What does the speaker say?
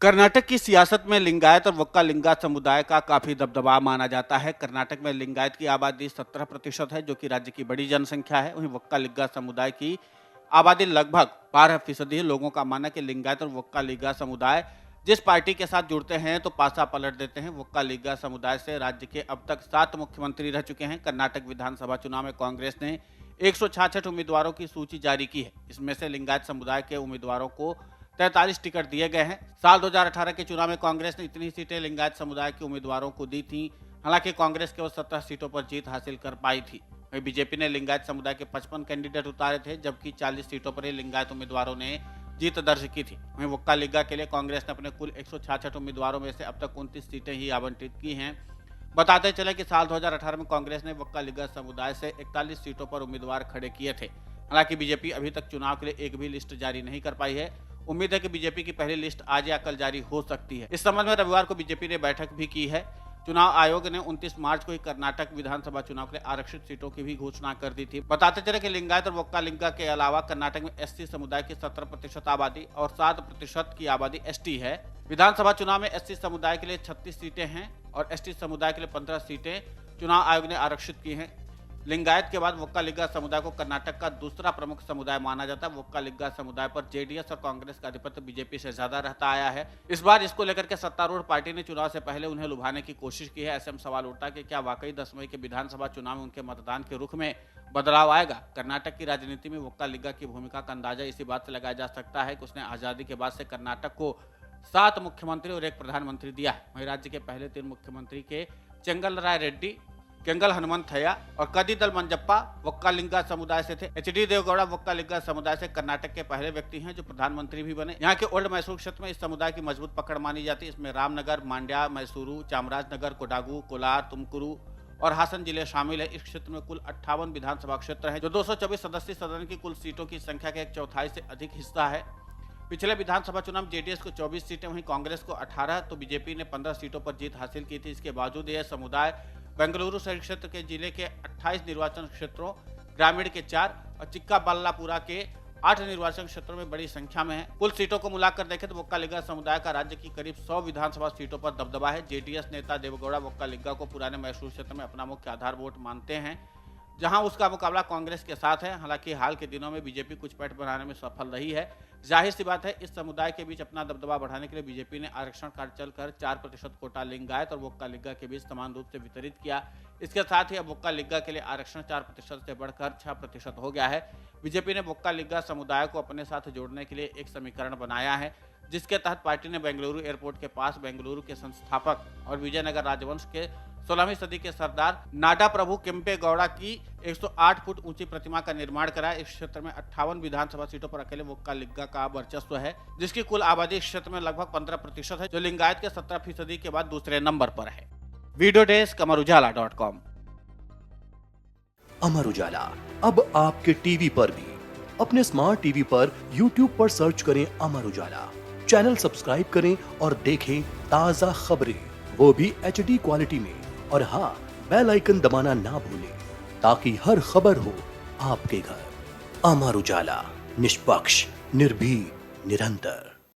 कर्नाटक की सियासत में लिंगायत और वक्का लिंगायत समुदाय का काफी दबदबा माना जाता है। कर्नाटक में लिंगायत की आबादी 17% है, जो कि राज्य की बड़ी जनसंख्या है। वहीं वक्का लिंगायत समुदाय की आबादी लगभग 12% है। लोगों का मानना है कि लिंगायत और वक्का लिंगायत समुदाय जिस पार्टी के साथ जुड़ते हैं तो पासा पलट देते हैं। वक्का लिंगायत समुदाय से राज्य के अब तक 7 मुख्यमंत्री रह चुके हैं। कर्नाटक विधानसभा चुनाव में कांग्रेस ने 166 उम्मीदवारों की सूची जारी की है। इसमें से लिंगायत समुदाय के उम्मीदवारों को 43 टिकट दिए गए हैं। साल 2018 के चुनाव में कांग्रेस ने इतनी सीटें लिंगायत समुदाय के उम्मीदवारों को दी थी। हालांकि कांग्रेस केवल 17 सीटों पर जीत हासिल कर पाई थी। वहीं बीजेपी ने लिंगायत समुदाय के 55 कैंडिडेट उतारे थे, जबकि 40 सीटों पर ही लिंगायत उम्मीदवारों ने जीत दर्ज की थी। वहीं वक्का लिंगा के लिए कांग्रेस ने अपने कुल 166 उम्मीदवारों में से अब तक 29 सीटें ही आवंटित की हैं। बताते चले कि साल 2018 में कांग्रेस ने वक्का लिंगा समुदाय से 41 सीटों पर उम्मीदवार खड़े किए थे। हालांकि बीजेपी अभी तक चुनाव के लिए एक भी लिस्ट जारी नहीं कर पाई है। उम्मीद है कि बीजेपी की पहली लिस्ट आज या कल जारी हो सकती है। इस संबंध में रविवार को बीजेपी ने बैठक भी की है। चुनाव आयोग ने 29 मार्च को ही कर्नाटक विधानसभा चुनाव के लिए आरक्षित सीटों की भी घोषणा कर दी थी। बताते चले कि लिंगायत और वक्का लिंगा के अलावा कर्नाटक में एससी समुदाय की 17% आबादी और 7% की आबादी एसटी है। विधानसभा चुनाव में एससी समुदाय के लिए 36 सीटें हैं और एसटी समुदाय के लिए 15 सीटें चुनाव आयोग ने आरक्षित की हैं। लिंगायत के बाद वक्का लिंगा समुदाय को कर्नाटक का दूसरा प्रमुख समुदाय माना जाता है। वक्का लिंगा समुदाय पर जेडीएस और कांग्रेस का आधिपत्य बीजेपी से ज्यादा रहता आया है। इस बार इसको लेकर के सत्तारूढ़ पार्टी ने चुनाव से पहले उन्हें लुभाने की कोशिश की है। ऐसे में सवाल उठता है कि क्या वाकई 10 मई के विधानसभा चुनाव में उनके मतदान के रुख में बदलाव आएगा। कर्नाटक की राजनीति में वक्का लिंगा की भूमिका का अंदाजा इसी बात से लगाया जा सकता है कि उसने आजादी के बाद से कर्नाटक को 7 मुख्यमंत्री और 1 प्रधानमंत्री दिया है। वहीं राज्य के पहले 3 मुख्यमंत्री के चेंगल राय रेड्डी, केंगल हनुमंथैया और कदीदल मंजप्पा वक्का लिंगा समुदाय से थे। एचडी देवगौड़ा वक्का लिंगा समुदाय से कर्नाटक के पहले व्यक्ति हैं जो प्रधानमंत्री भी बने। यहाँ के ओल्ड मैसूर क्षेत्र में इस समुदाय की मजबूत पकड़ मानी जाती है। इसमें रामनगर, मांड्या, मैसूरू, चामराजनगर, कोडागु, कोलार, तुमकुरू और हासन जिले शामिल है। इस क्षेत्र में कुल 58 विधानसभा क्षेत्र है, जो 224 सदस्यीय सदन की कुल सीटों की संख्या का 1/4 से अधिक हिस्सा है। पिछले विधानसभा चुनाव में जेडीएस को 24 सीटें, वहीं कांग्रेस को 18 तो बीजेपी ने 15 सीटों पर जीत हासिल की थी। इसके बावजूद यह समुदाय बेंगलुरु शहरी क्षेत्र के जिले के 28 निर्वाचन क्षेत्रों, ग्रामीण के 4 और चिक्काबल्लापुरा के 8 निर्वाचन क्षेत्रों में बड़ी संख्या में है। कुल सीटों को मिलाकर देखें तो वक्का लिंगा समुदाय का राज्य की करीब 100 विधानसभा सीटों पर दबदबा है। जेडीएस नेता देवगौड़ा वक्का लिंगा को पुराने मैसूर क्षेत्र में अपना मुख्य आधार वोट मानते हैं, जहां उसका मुकाबला कांग्रेस के साथ है। हालांकि हाल के दिनों में बीजेपी कुछ पैठ बनाने में सफल रही है। जाहिर सी बात है, इस समुदाय के बीच अपना दबदबा बढ़ाने के लिए बीजेपी ने आरक्षण कार्ड चलकर 4% कोटा लिंगायत और वक्का लिंगा के बीच समान रूप से वितरित किया। इसके साथ ही अब वक्का लिंगा के लिए आरक्षण 4% से बढ़कर 6% हो गया है। बीजेपी ने वक्का लिंगा समुदाय को अपने साथ जोड़ने के लिए एक समीकरण बनाया है, जिसके तहत पार्टी ने बेंगलुरु एयरपोर्ट के पास बेंगलुरु के संस्थापक और विजयनगर राजवंश के 16वीं सदी के सरदार नाडा प्रभु केम्पे गौड़ा की 108 फुट ऊंची प्रतिमा का निर्माण कराया। इस क्षेत्र में 58 विधानसभा सीटों पर अकेले वक्का लिंगा का वर्चस्व है, जिसकी कुल आबादी इस क्षेत्र में लगभग 15% है, जो लिंगायत के 17% के बाद दूसरे नंबर पर है। Video desk अमरउजाला.com। अमर उजाला अब आपके टीवी पर भी। अपने स्मार्ट टीवी पर YouTube पर सर्च करें अमर उजाला, चैनल सब्सक्राइब करें और देखें ताजा खबरें, वो भी HD क्वालिटी में। और हाँ, बेल आइकन दबाना ना भूलें ताकि हर खबर हो आपके घर। अमर उजाला, निष्पक्ष, निर्भीक, निरंतर।